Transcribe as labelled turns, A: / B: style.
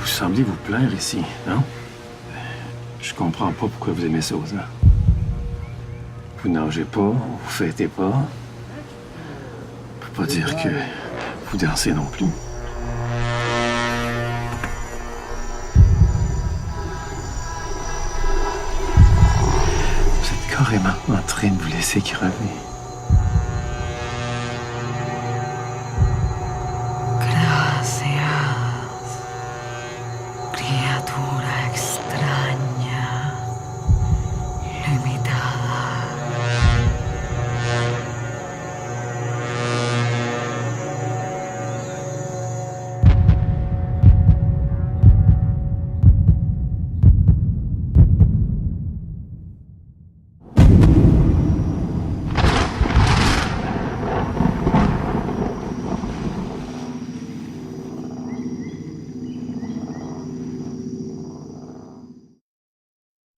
A: semblez vous plaire ici, non? Je comprends pas pourquoi vous aimez ça, hein? Vous nagez pas, vous fêtez pas. On peut pas dire que vous dansez non plus. Vous êtes carrément en train de vous laisser crever.